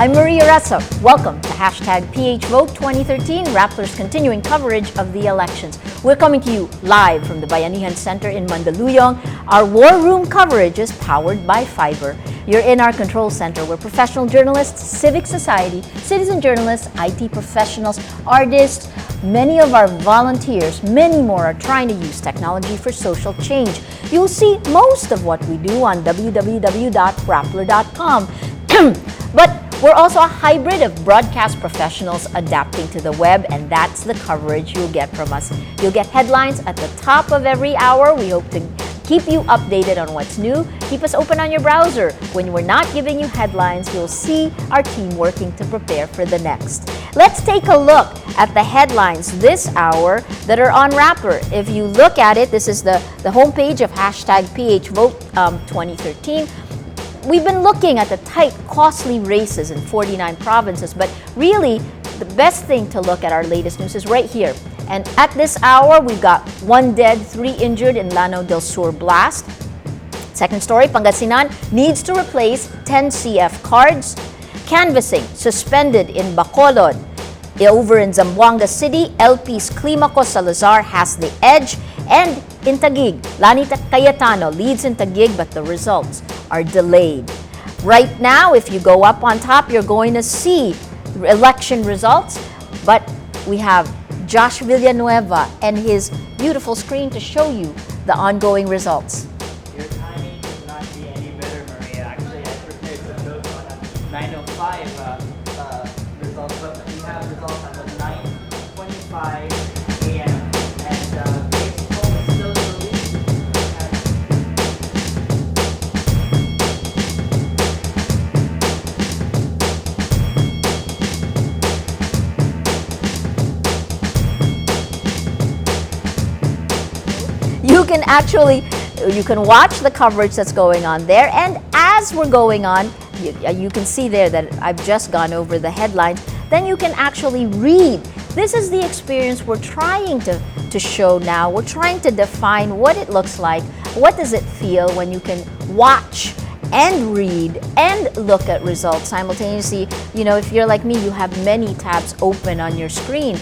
I'm Maria Ressa. Welcome to #PHvote 2013, Rappler's continuing coverage of the elections. We're coming to you live from the Bayanihan Center in Mandaluyong. Our War Room coverage is powered by Fiber. You're in our control center where professional journalists, civic society, citizen journalists, IT professionals, artists, many of our volunteers, many more are trying to use technology for social change. You'll see most of what we do on www.rappler.com. But we're also a hybrid of broadcast professionals adapting to the web, and that's the coverage you'll get from us. You'll get headlines at the top of every hour. We hope to keep you updated on what's new. Keep us open on your browser. When we're not giving you headlines, you'll see our team working to prepare for the next. Let's take a look at the headlines this hour that are on Rappler. If you look at it, this is the homepage of #PHvote 2013. We've been looking at the tight, costly races in 49 provinces, but really, the best thing to look at our latest news is right here. And at this hour, we've got 1 dead, 3 injured in Lanao del Sur blast. Second story, Pangasinan needs to replace 10 CF cards. Canvassing suspended in Bacolod. Over in Zamboanga City, LP's Climaco Salazar has the edge. And in Taguig, Lani Cayetano leads in Taguig, but the results are delayed. Right now, if you go up on top, you're going to see election results. But we have Josh Villanueva and his beautiful screen to show you the ongoing results. Your timing could not be any better, Maria. Actually, I prepared some notes on a 9:05 results, but we have results at 9:25 a.m. and baseball is still in the lead. You can watch the coverage that's going on there, and as we're going on, you can see there that I've just gone over the headlines. Then you can actually read. This is the experience we're trying to show now. We're trying to define what it looks like. What does it feel when you can watch and read and look at results simultaneously? You know, if you're like me, you have many tabs open on your screen.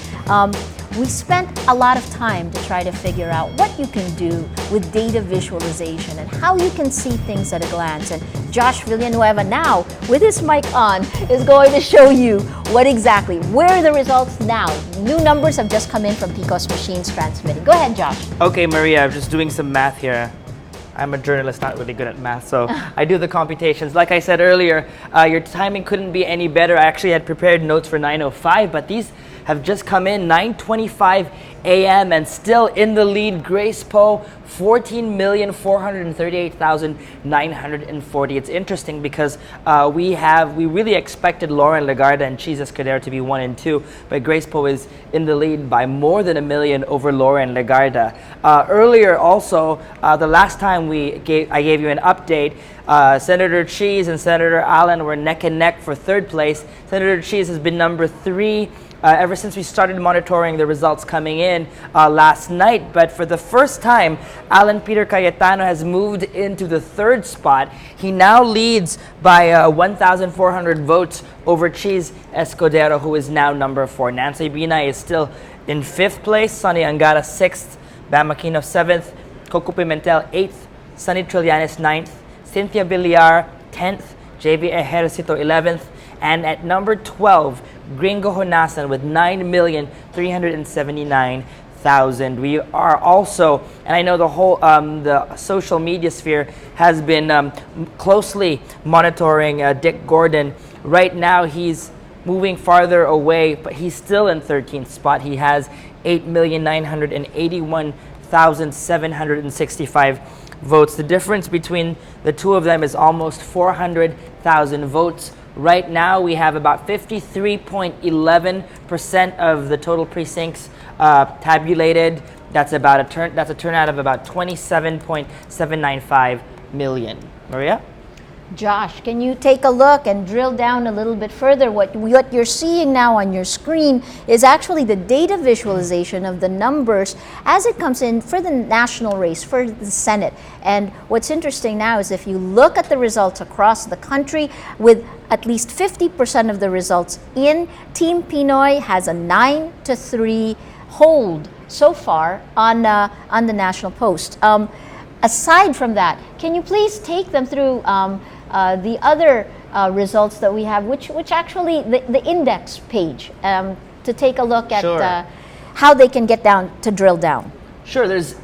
We spent a lot of time to try to figure out what you can do with data visualization and how you can see things at a glance. And Josh Villanueva now, with his mic on, is going to show you where are the results now. New numbers have just come in from Pico's machines transmitting. Go ahead, Josh. Okay, Maria, I'm just doing some math here. I'm a journalist, not really good at math, so I do the computations. Like I said earlier, your timing couldn't be any better. I actually had prepared notes for 9:05, but these have just come in 9:25 a.m. and still in the lead. Grace Poe, 14,438,940. It's interesting because we really expected Lauren Legarda and Cheese Escudero to be 1 and 2, but Grace Poe is in the lead by more than 1 million over Lauren Legarda. Earlier also, the last time I gave you an update, Senator Cheese and Senator Allen were neck and neck for 3rd place. Senator Cheese has been number 3 ever since we started monitoring the results coming in last night. But for the first time, Alan Peter Cayetano has moved into the 3rd spot. He now leads by 1,400 votes over Cheese Escudero, who is now number 4. Nancy Binay is still in 5th place. Sonny Angara 6th. Bam Aquino 7th. Coco Pimentel 8th. Sonny Trillanes 9th. Cynthia Villar 10th. JV Ejercito 11th. And at number 12, Gringo Honasan with 9,379,000. We are also, and I know the whole the social media sphere has been closely monitoring Dick Gordon. Right now, he's moving farther away, but he's still in 13th spot. He has 8,981,765 votes. The difference between the two of them is almost 400,000 votes. Right now, we have about 53.11% of the total precincts tabulated. That's about a turnout of about 27.795 million. Maria? Josh, can you take a look and drill down a little bit further? What you're seeing now on your screen is actually the data visualization of the numbers as it comes in for the national race, for the Senate. And what's interesting now is if you look at the results across the country, with at least 50% of the results in, Team Pinoy has a 9-3 hold so far on the National Post. Aside from that, can you please take them through the other results that we have, which actually the index page, to take a look at Sure. how they can get down to drill down? Sure, this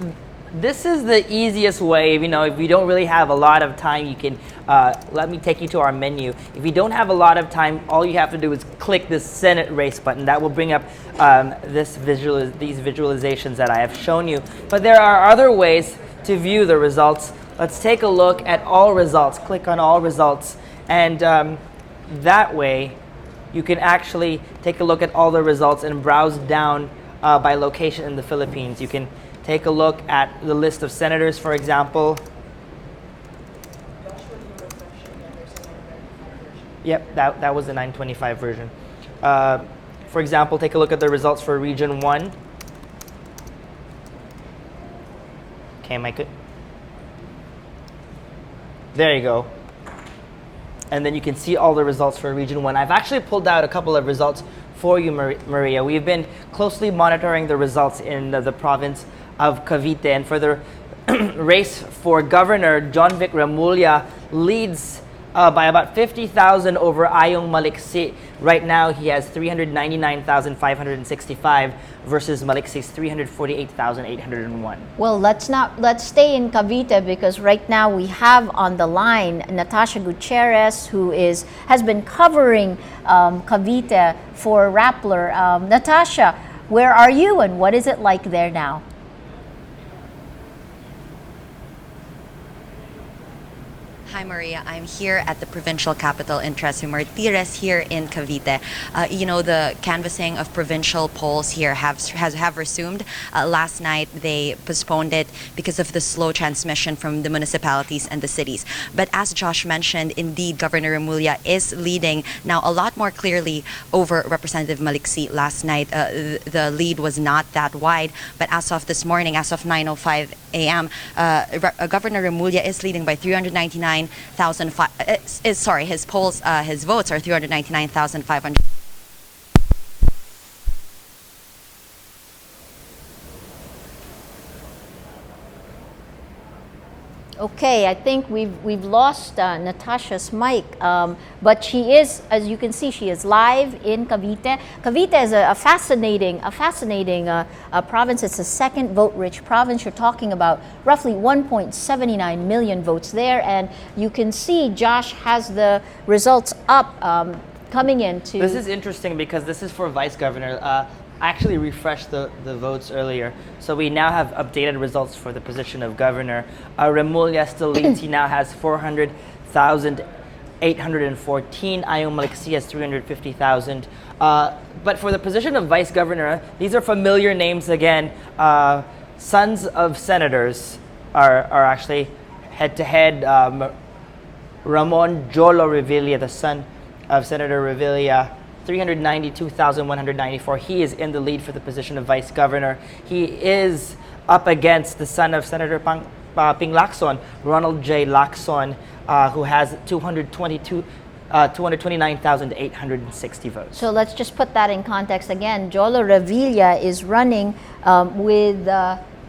is the easiest way. You know, if you don't really have a lot of time, you can, let me take you to our menu. If you don't have a lot of time, all you have to do is click this Senate race button. That will bring up these visualizations that I have shown you. But there are other ways to view the results. Let's take a look at all results. Click on all results, and that way you can actually take a look at all the results and browse down by location in the Philippines. You can take a look at the list of senators, for example. Yep, that was the 925 version. For example, take a look at the results for Region 1. Okay, am I good? There you go. And then you can see all the results for Region 1. I've actually pulled out a couple of results for you, Maria. We've been closely monitoring the results in the province of Cavite. And for the race for governor, John Vic Remulla leads by about 50,000 over Ayee Maliksi. Right now, he has 399,565 versus Maliksi's 348,801. Well, let's stay in Cavite, because right now we have on the line Natasha Gutierrez, who has been covering Cavite for Rappler. Natasha, where are you and what is it like there now? Hi, Maria. I'm here at the provincial capital in Tres Martires here in Cavite. You know, the canvassing of provincial polls here have resumed. Last night, they postponed it because of the slow transmission from the municipalities and the cities. But as Josh mentioned, indeed, Governor Remulla is leading now a lot more clearly over Representative Maliksi. Last night, the lead was not that wide. But as of this morning, as of 9:05 a.m., Governor Remulla is leading by 399,000. His polls, his votes are 399,500. Okay, I think we've lost Natasha's mic, but she is, as you can see, she is live in Cavite. Cavite is a fascinating province. It's the second vote-rich province. You're talking about roughly 1.79 million votes there, and you can see Josh has the results up coming into. This is interesting because this is for vice governor. I actually refreshed the votes earlier. So we now have updated results for the position of governor. Remulla still leads. He now has 400,814. Ayee Maliksi has 350,000. But for the position of vice governor, these are familiar names again. Sons of senators are actually head-to-head. Ramon Jolo Revilla, the son of Senator Revilla, 392,194. He is in the lead for the position of vice governor. He is up against the son of Senator Ping Lacson, Ronald J. Lacson, who has 229,860 votes. So let's just put that in context again. Jolo Revilla is running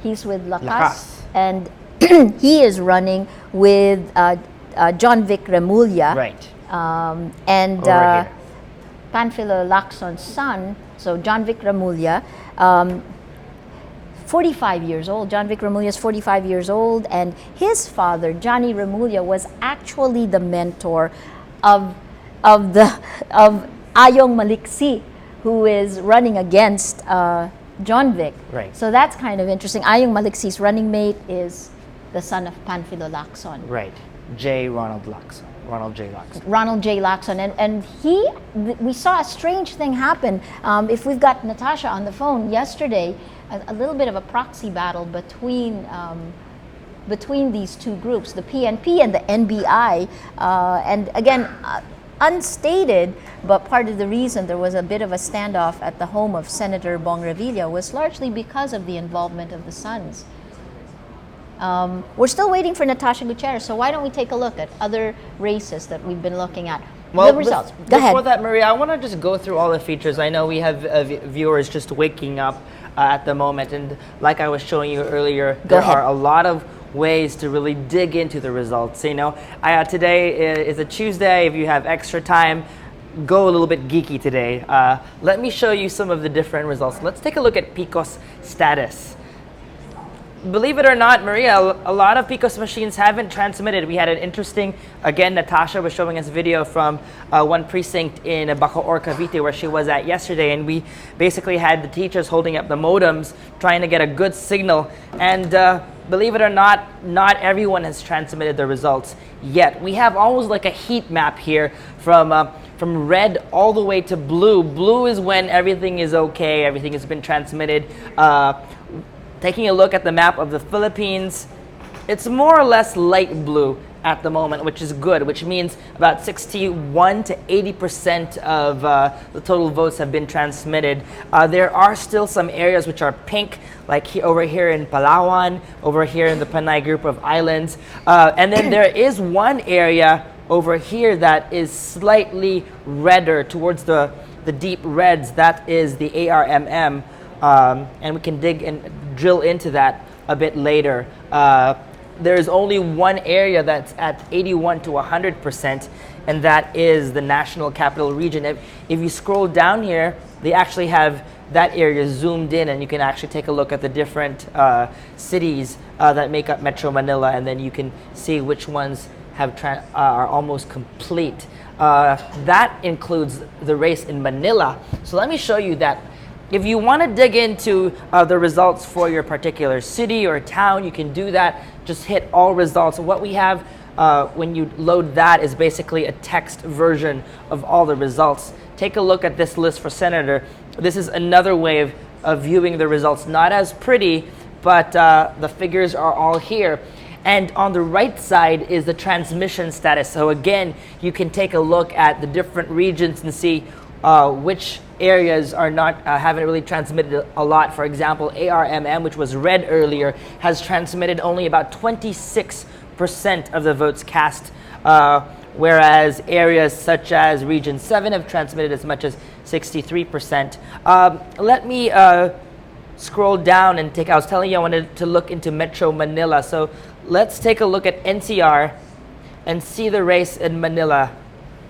he's with Lakas, and he is running with John Vic Remulla. Right. And Over here. Panfilo Lacson's son, so John Vic Remulla, 45 years old. John Vic Remulla is 45 years old, and his father, Johnny Remulla, was actually the mentor of Ayee Maliksi, who is running against John Vic. Right. So that's kind of interesting. Ayee Maliksi's running mate is the son of Panfilo Lacson. Right. Ronald J. Lacson. Ronald J. Lacson, and we saw a strange thing happen. If we've got Natasha on the phone yesterday, a little bit of a proxy battle between between these two groups, the PNP and the NBI. And again, unstated, but part of the reason there was a bit of a standoff at the home of Senator Bong Revilla was largely because of the involvement of the sons. We're still waiting for Natasha Gutierrez, so why don't we take a look at other races that we've been looking at? Well, the results. Go ahead. Before that, Maria, I want to just go through all the features. I know we have viewers just waking up at the moment, and like I was showing you earlier, there are a lot of ways to really dig into the results. You know, today is a Tuesday. If you have extra time, go a little bit geeky today. Let me show you some of the different results. Let's take a look at PICO's status. Believe it or not, Maria, a lot of PICO's machines haven't transmitted. We had an interesting, again, Natasha was showing us video from one precinct in Bacoor, Cavite, where she was at yesterday, and we basically had the teachers holding up the modems, trying to get a good signal. And believe it or not everyone has transmitted the results yet. We have almost like a heat map here from red all the way to blue. Blue is when everything is okay, everything has been transmitted. Taking a look at the map of the Philippines, it's more or less light blue at the moment, which is good, which means about 61 to 80% of the total votes have been transmitted. There are still some areas which are pink, like over here in Palawan, over here in the Panay group of islands. And then there is one area over here that is slightly redder towards the deep reds. That is the ARMM. And we can dig and drill into that a bit later. There's only one area that's at 81 to 100%, and that is the National Capital Region. If you scroll down here, they actually have that area zoomed in, and you can actually take a look at the different cities that make up Metro Manila, and then you can see which ones are almost complete. That includes the race in Manila. So let me show you that. If you want to dig into the results for your particular city or town, you can do that. Just hit all results. What we have when you load that is basically a text version of all the results. Take a look at this list for Senator. This is another way of viewing the results. Not as pretty, but the figures are all here. And on the right side is the transmission status. So again, you can take a look at the different regions and see which areas are not haven't really transmitted a lot. For example, ARMM, which was red earlier, has transmitted only about 26% of the votes cast, whereas areas such as Region 7 have transmitted as much as 63%. Let me scroll down and I was telling you I wanted to look into Metro Manila. So let's take a look at NCR and see the race in Manila.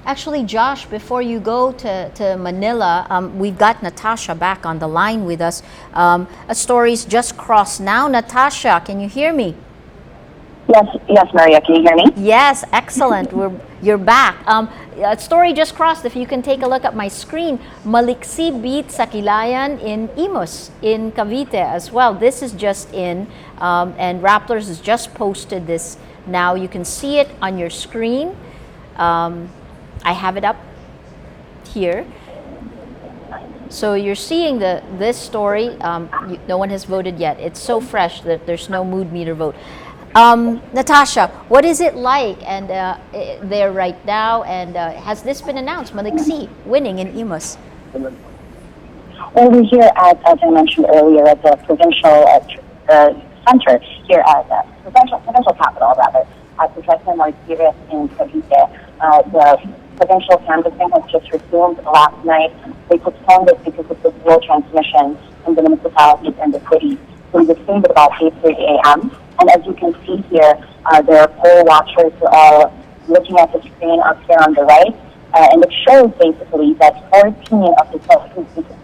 Actually, Josh, before you go to Manila, we've got Natasha back on the line with us. A story's just crossed now. Natasha, can you hear me? Yes, Maria, can you hear me? Yes, excellent. You're back. A story just crossed. If you can take a look at my screen, Maliksi beat Sakilayan in Imus in Cavite as well. This is just in, and Raptors has just posted this now. You can see it on your screen. I have it up here. So you're seeing this story. No one has voted yet. It's so fresh that there's no mood meter vote. Natasha, what is it like and there right now? And has this been announced? Maliksi winning in Imus. Well, we're here at, as I mentioned earlier, at the provincial center here at the provincial capital, rather, at the President Martires in Cavite. The provincial canvassing has just resumed last night. They postponed it because of the slow transmission in the municipalities and the city. So we resumed at about 8:30 a.m. And as you can see here, there are poll watchers who are all looking at the screen up here on the right. And it shows basically that 14 of the 17 cities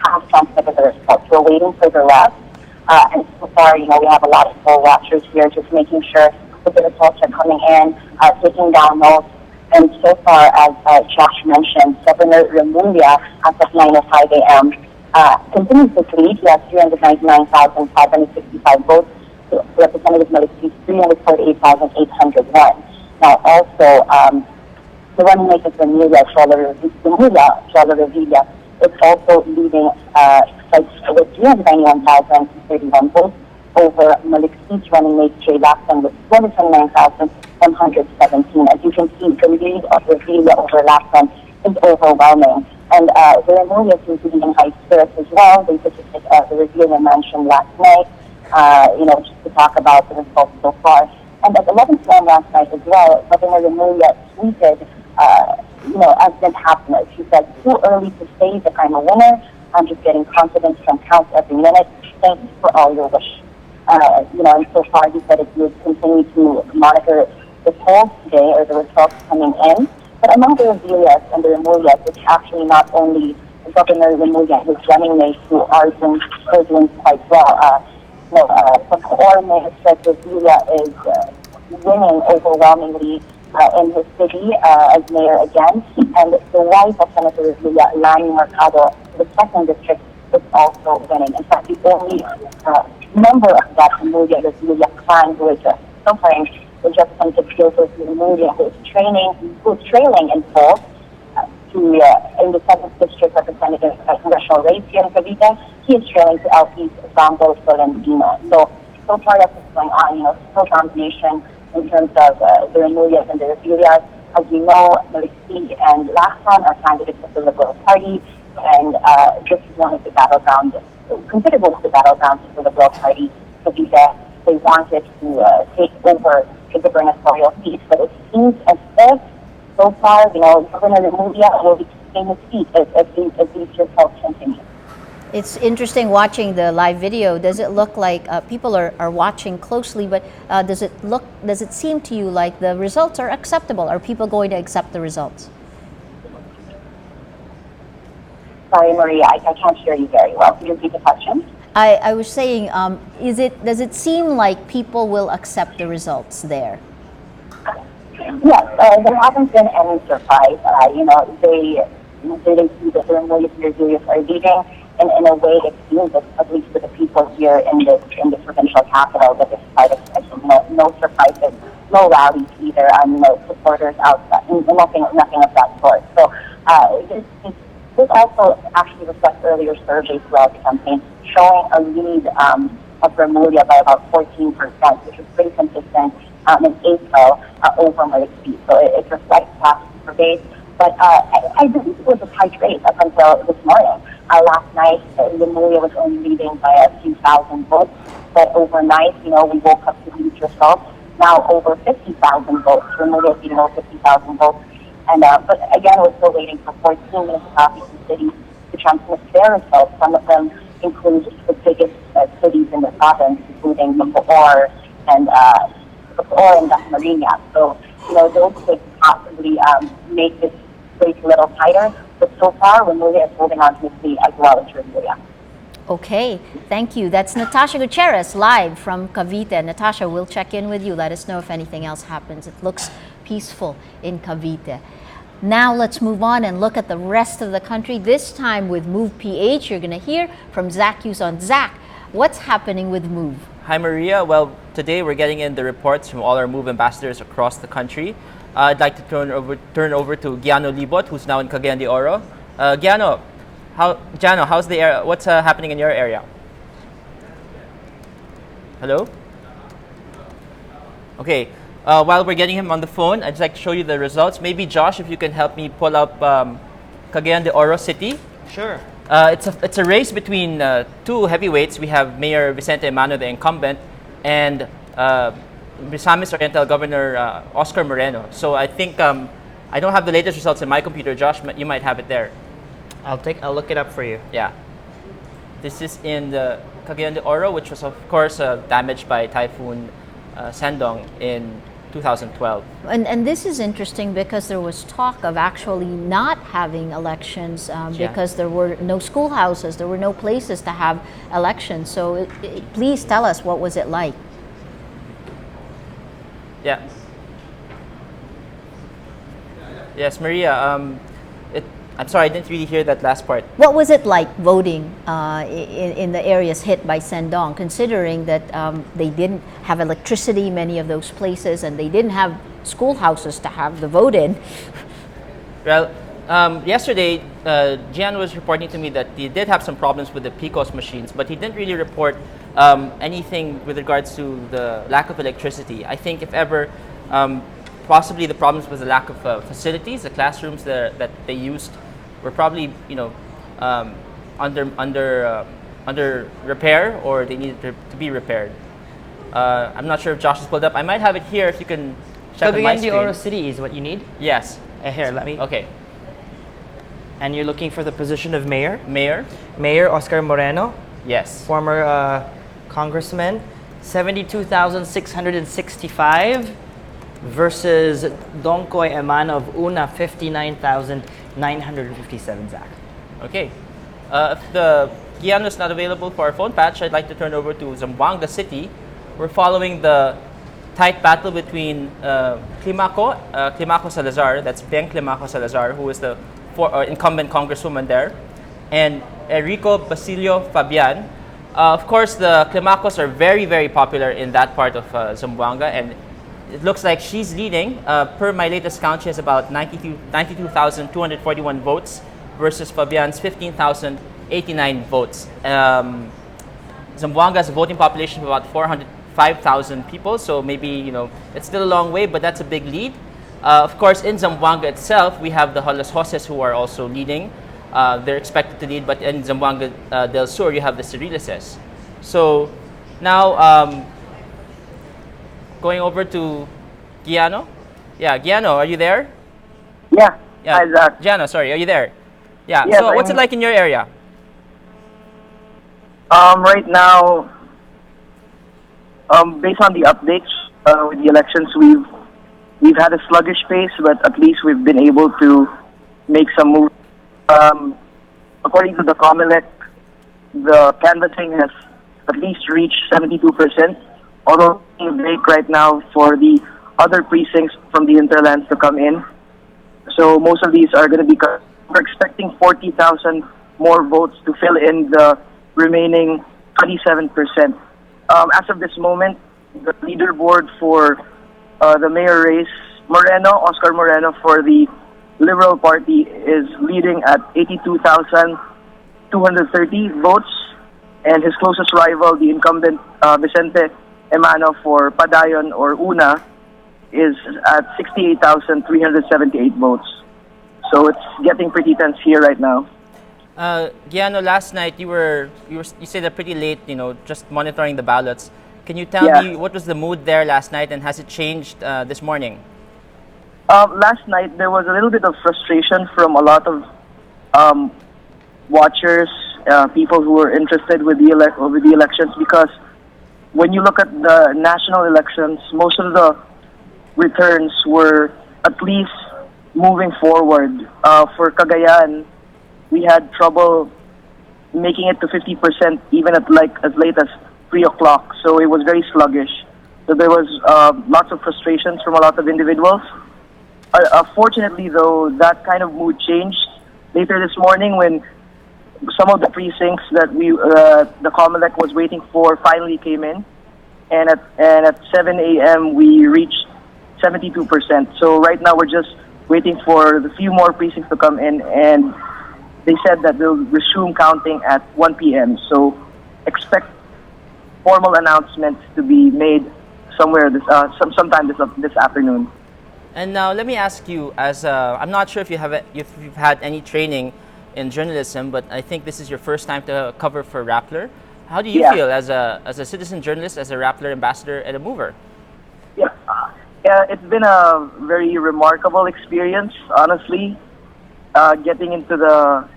have transmitted the results. We're waiting for the rest. And so far, we have a lot of poll watchers here just making sure that the results are coming in, taking down notes. And so far, as Josh mentioned, Governor Remulla, as of 9:05 a.m., continues to lead. He has 399,565 votes. Representative Maliksi 348,801. Now, also, the running mate is Remulla, Jola Revilla, is also leading with 391,031 votes. over Malik's running mate Jay Lacson with 229,117. As you can see, the lead of Revilla over Lacson is overwhelming. And the Remulla seems to be in high spirits as well. They visited the Revilla mansion last night, just to talk about the results so far. And at 11 p.m. last night as well, Governor Remulla tweeted, as did happen. She said, too early to say that I'm a winner. I'm just getting confidence from counts every minute. Thanks for all your wishes. And so far he said it would continue to monitor the polls today or the results coming in. But among the Revillas and the Remullas, it's actually not only Governor Remulla and his running mates who are doing quite well. Pacor Mayor said Revilla is winning overwhelmingly in his city as mayor again. And the wife of Senator Revilla, Ayee Macaraig, the second district, is also winning. In fact, the only member of that Revilla clan who is suffering is just Senator Joseph Remulla, who is trailing in polls in the 7th District Representative congressional race here in Cavite. He is trailing to LP's Rambo Tolentino. So far that's what's going on. Still domination in terms of the Remullas and the Revillas. As you know, Maliksi and Lacson are candidates of the Liberal Party, and this is one of the battlegrounds, considered one of the battlegrounds of the Liberal Party. Cavite, they wanted to take over the gubernatorial seat, but it seems as if so far, Governor Remulla will be keeping his seat if these results continue. It's interesting watching the live video. Does it look like people are watching closely, but does it seem to you like the results are acceptable? Are people going to accept the results? Sorry, Maria, I can't hear you very well. Could you repeat the question? I was saying, does it seem like people will accept the results there? Yes, there hasn't been any surprise. They see that the Remullas are leading, and in a way it seems that, at least for the people here in the provincial capital, that despite no surprises, no rallies either, no supporters outside, nothing of that sort. So this also actually reflects earlier surveys throughout the campaign, showing a lead of Remulla by about 14%, which is pretty consistent in April over Maliksi. So it reflects past surveys. But I believe it was a tight race up until this morning. Last night, Remulla was only leading by a few thousand votes. But overnight, we woke up to these results. Now over 50,000 votes. Remulla is leading over 50,000 votes. And but again, we're still waiting for 14 municipalities and cities to transmit their results. Some of them include the biggest cities in the province, including Pacor and Dasmariñas. So, those could possibly make this race a little tighter. But so far, Remulla is holding on to his lead as well as Remulla. Okay, thank you. That's Natasha Gutierrez live from Cavite. Natasha, we'll check in with you. Let us know if anything else happens. It looks peaceful in Cavite. Now let's move on and look at the rest of the country. This time with Move PH, you're going to hear from Zach Yuson. Zach, what's happening with Move? Hi, Maria. Well, today we're getting in the reports from all our Move ambassadors across the country. I'd like to turn over to Giano Libot, who's now in Cagayan de Oro. Giano, how's the area? What's happening in your area? Hello? Okay. While we're getting him on the phone, I'd just like to show you the results. Maybe Josh, if you can help me pull up Cagayan de Oro City. Sure. It's a race between two heavyweights. We have Mayor Vicente Emano, the incumbent, and Misamis Oriental Governor Oscar Moreno. So I think I don't have the latest results in my computer. Josh, you might have it there. I'll look it up for you. Yeah. This is in the Cagayan de Oro, which was of course damaged by Typhoon Sandong in 2012. And this is interesting because there was talk of actually not having elections because there were no schoolhouses, there were no places to have elections. So please tell us, what was it like? Yeah. Yes, Maria. I'm sorry, I didn't really hear that last part. What was it like voting in the areas hit by Sandong, considering that they didn't have electricity, many of those places, and they didn't have schoolhouses to have the vote in? Well, Yesterday, Gian was reporting to me that he did have some problems with the PCOS machines, but he didn't really report anything with regards to the lack of electricity. I think if ever, possibly the problems was the lack of facilities. The classrooms that they used were probably, under repair, or they needed to be repaired. I'm not sure if Josh has pulled up. I might have it here if you can check on my Cagayan de screen. Oro City is what you need. Yes. Here, let me. Okay. And you're looking for the position of mayor. Mayor? Mayor Oscar Moreno, Yes. former congressman, 72,665 versus Dongkoy Eman of Una, 59,957, Zach. Okay. If the Giano is not available for our phone patch, I'd like to turn over to Zamboanga City. We're following the tight battle between Climaco Salazar, that's Ben Climaco Salazar, who is the incumbent congresswoman there, and Enrico Basilio Fabian. Of course, the Climacos are very, very popular in that part of Zamboanga, and it looks like she's leading. Per my latest count, she has about 92,241 votes versus Fabian's 15,089 votes. Zamboanga has a voting population of about 405,000 people, so maybe, it's still a long way, but that's a big lead. Of course, in Zamboanga itself, we have the Holas Hoses who are also leading. They're expected to lead, but in Zamboanga del Sur, you have the Cirileses. So now, going over to Giano. Yeah, Giano, are you there? Yeah. Yeah, Hi, Zach. Giano, sorry, are you there? Yeah, Yes, so what's it like in your area? Right now, based on the updates with the elections, we've had a sluggish pace, but at least we've been able to make some moves. According to the COMELEC, the canvassing has at least reached 72%, although a break right now for the other precincts from the hinterlands to come in. So most of these are going to be, we're expecting 40,000 more votes to fill in the remaining 27%. As of this moment, the leaderboard for the mayor race, Oscar Moreno for the Liberal Party is leading at 82,230 votes, and his closest rival, the incumbent Vicente Emano for Padayon or Una, is at 68,378 votes. So it's getting pretty tense here right now. Giano, last night you stayed up pretty late, just monitoring the ballots. Can you tell me what was the mood there last night, and has it changed this morning? Last night there was a little bit of frustration from a lot of watchers, people who were interested with the elections, because when you look at the national elections, most of the returns were at least moving forward. For Cagayan, we had trouble making it to 50% even at as late as 3 o'clock, so it was very sluggish. So there was lots of frustrations from a lot of individuals. Fortunately, though, that kind of mood changed later this morning when some of the precincts that the COMELEC was waiting for finally came in, and at 7 a.m. we reached 72%. So right now we're just waiting for the few more precincts to come in, and they said that they'll resume counting at 1 p.m. So expect formal announcements to be made somewhere sometime this afternoon. And now let me ask you, I'm not sure if you've had any training in journalism, but I think this is your first time to cover for Rappler. How do you feel as a citizen journalist, as a Rappler ambassador and a mover? Yeah, it's been a very remarkable experience, honestly. Getting into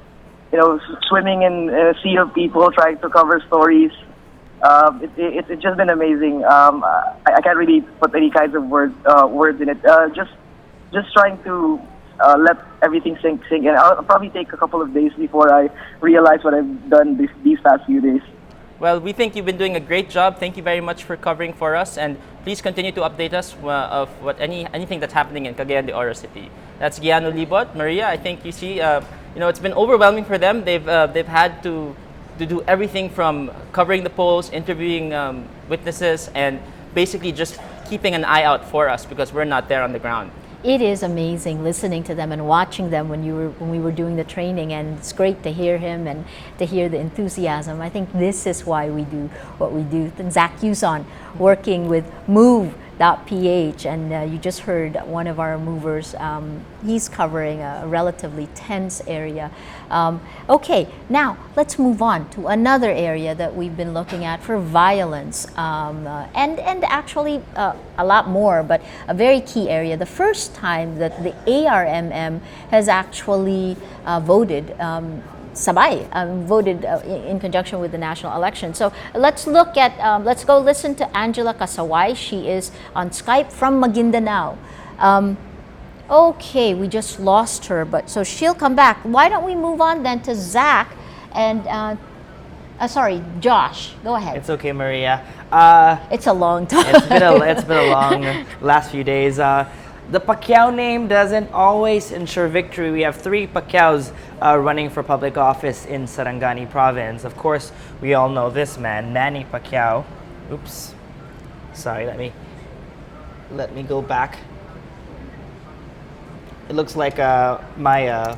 swimming in a sea of people, trying to cover stories. It's just been amazing. I can't really put any kinds of words in it. Just trying to let everything sink in. I'll probably take a couple of days before I realize what I've done these past few days. Well, we think you've been doing a great job. Thank you very much for covering for us, and please continue to update us of anything that's happening in Cagayan de Oro City. That's Giano Libot. Maria, I think you see, it's been overwhelming for them. They've had to do everything from covering the polls, interviewing witnesses, and basically just keeping an eye out for us because we're not there on the ground. It is amazing listening to them and watching them when we were doing the training, and it's great to hear him and to hear the enthusiasm. I think this is why we do what we do. And Zach Yuson working with Move.ph, and you just heard one of our movers. He's covering a relatively tense area. Okay, now let's move on to another area that we've been looking at for violence, and actually a lot more, but a very key area. The first time that the ARMM has actually voted. Voted in conjunction with the national election. So let's let's go listen to Angela Casauay. She is on Skype from Maguindanao. Okay, we just lost her, but so she'll come back. Why don't we move on then to Zach and sorry, Josh. Go ahead. It's okay, Maria. It's a long time. It's been a long last few days. The Pacquiao name doesn't always ensure victory. We have 3 Pacquiaos running for public office in Sarangani province. Of course, we all know this man, Manny Pacquiao. Oops. Sorry, let me go back. It looks like my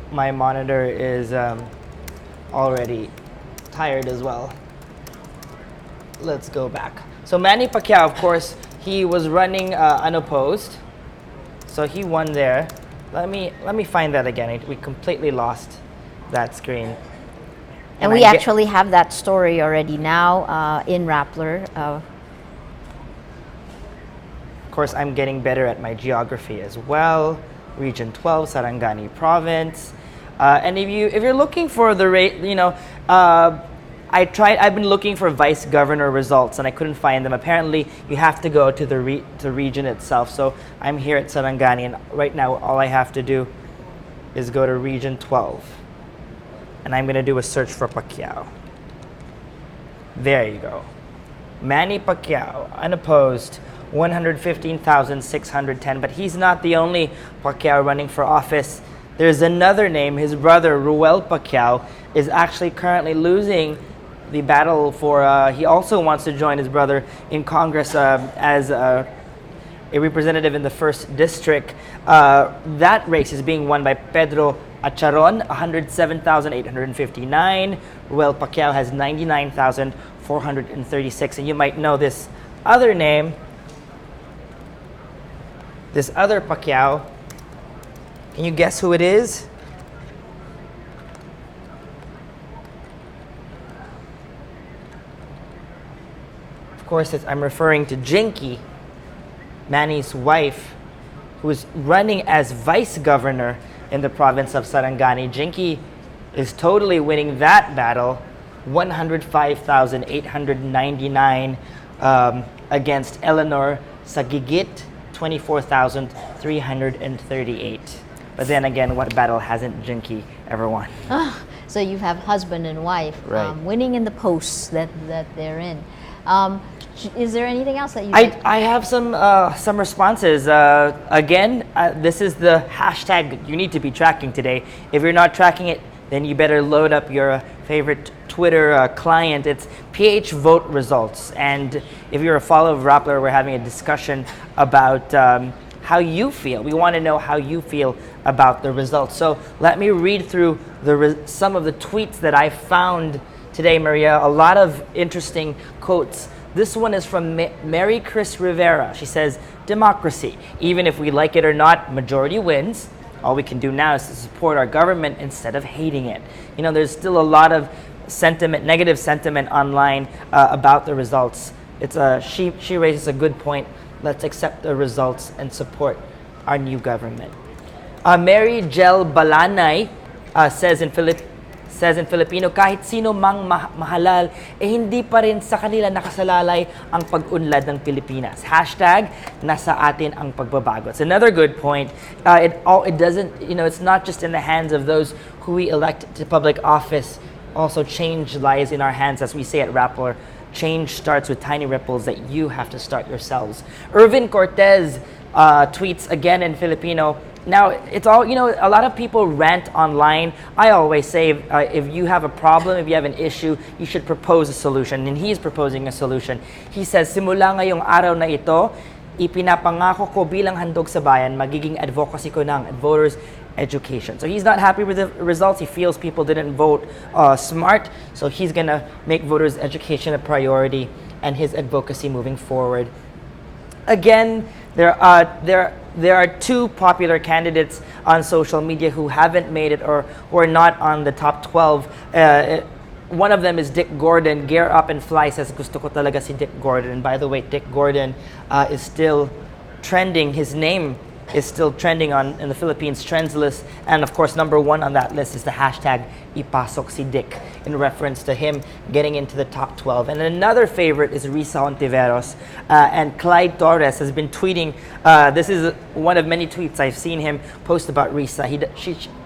monitor is already tired as well. Let's go back. So Manny Pacquiao, of course, he was running unopposed, so he won there. Let me find that again. We completely lost that screen. And we actually have that story already now in Rappler. Of course, I'm getting better at my geography as well. Region 12, Sarangani Province. And if you're looking for the rate, I've been looking for vice governor results and I couldn't find them. Apparently, you have to go to the region itself. So I'm here at Sarangani, and right now all I have to do is go to region 12. And I'm going to do a search for Pacquiao. There you go. Manny Pacquiao, unopposed, 115,610. But he's not the only Pacquiao running for office. There's another name. His brother, Ruel Pacquiao, is actually currently losing the battle for, he also wants to join his brother in Congress as a representative in the 1st District. That race is being won by Pedro Acharon, 107,859. Ruel Pacquiao has 99,436. And you might know this other name, this other Pacquiao. Can you guess who it is? Of course, I'm referring to Jinky, Manny's wife, who is running as vice governor in the province of Sarangani. Jinky is totally winning that battle, 105,899 against Eleanor Sagigit, 24,338. But then again, what battle hasn't Jinky ever won? So you have husband and wife winning in the posts that they're in. Is there anything else that you? I have some responses. Again, this is the hashtag you need to be tracking today. If you're not tracking it, then you better load up your favorite Twitter client. It's PHvote results. And if you're a follower of Rappler, we're having a discussion about how you feel. We want to know how you feel about the results. So let me read through some of the tweets that I found today, Maria. A lot of interesting quotes. This one is from Mary Chris Rivera. She says, democracy. Even if we like it or not, majority wins. All we can do now is to support our government instead of hating it. You know, there's still a lot of sentiment, negative sentiment online about the results. She raises a good point. Let's accept the results and support our new government. Mary Jel Balanay says in Filipino, kahit sino mang mahalal, hindi pa rin sa kanila nakasalalay ang pag-unlad ng Pilipinas. Hashtag, nasa atin ang pagbabago. It's another good point. It doesn't, it's not just in the hands of those who we elect to public office. Also, change lies in our hands, as we say at Rappler. Change starts with tiny ripples that you have to start yourselves. Irvin Cortez tweets again in Filipino. Now, it's all, a lot of people rant online. I always say, if you have a problem, if you have an issue, you should propose a solution. And he's proposing a solution. He says, simula ngayong araw na ito, ipinapangako ko bilang handog sa bayan, magiging advocacy ko ng voters education. So he's not happy with the results. He feels people didn't vote smart. So he's gonna make voters education a priority and his advocacy moving forward. Again, there are two popular candidates on social media who haven't made it or who are not on the top 12. One of them is Dick Gordon. Gear Up and Fly says, gusto ko talaga si Dick Gordon. And by the way, Dick Gordon is still trending. His name is still trending in the Philippines trends list. And of course, number one on that list is the hashtag Ipasok si Dick, in reference to him getting into the top 12. And another favorite is Risa Hontiveros. And Clyde Torres has been tweeting. This is one of many tweets I've seen him post about Risa.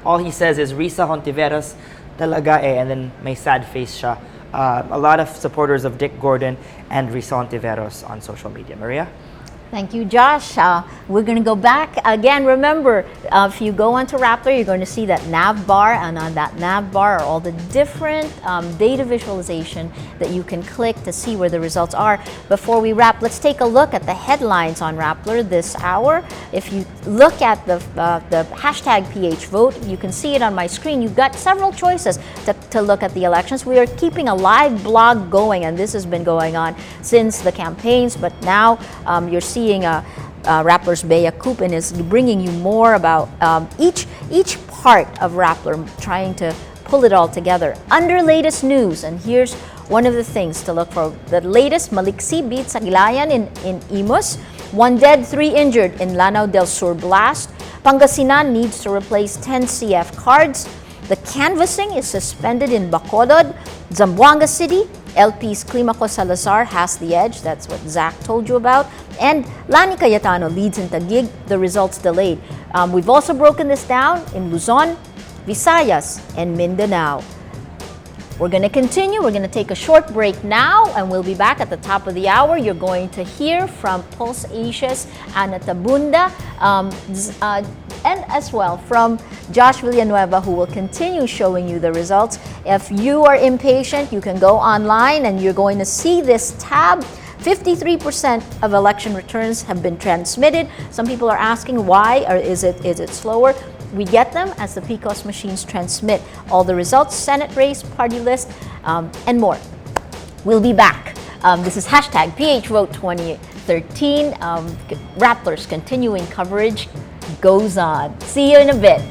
All he says is, Risa Hontiveros talaga eh, and then may sad face siya. A lot of supporters of Dick Gordon and Risa Hontiveros on social media. Maria? Thank you, Josh. We're going to go back again. Remember, if you go onto Rappler, you're going to see that nav bar, and on that nav bar are all the different data visualization that you can click to see where the results are. Before we wrap, let's take a look at the headlines on Rappler this hour. If you look at the hashtag PHvote, you can see it on my screen. You've got several choices to look at the elections. We are keeping a live blog going, and this has been going on since the campaigns, but now you're seeing Rappler's Bea Coop and is bringing you more about each part of Rappler, trying to pull it all together. Under latest news, and here's one of the things to look for. The latest, Maliksi beats Aglayan in Imus. 1 dead, 3 injured in Lanao del Sur blast. Pangasinan needs to replace 10 CF cards. The canvassing is suspended in Bacolod. Zamboanga City, LP's Climaco Salazar has the edge. That's what Zach told you about. And Lani Cayetano leads in Taguig. The results delayed. We've also broken this down in Luzon, Visayas, and Mindanao. We're going to continue. We're going to take a short break now, and we'll be back at the top of the hour. You're going to hear from Pulse Asia's Ana Tabunda, and as well from Josh Villanueva, who will continue showing you the results. If you are impatient, you can go online and you're going to see this tab. 53% of election returns have been transmitted. Some people are asking why, or is it slower? We get them as the PCOS machines transmit all the results, Senate race, party list, and more. We'll be back. This is hashtag PHvote 2013. Rappler's continuing coverage goes on. See you in a bit.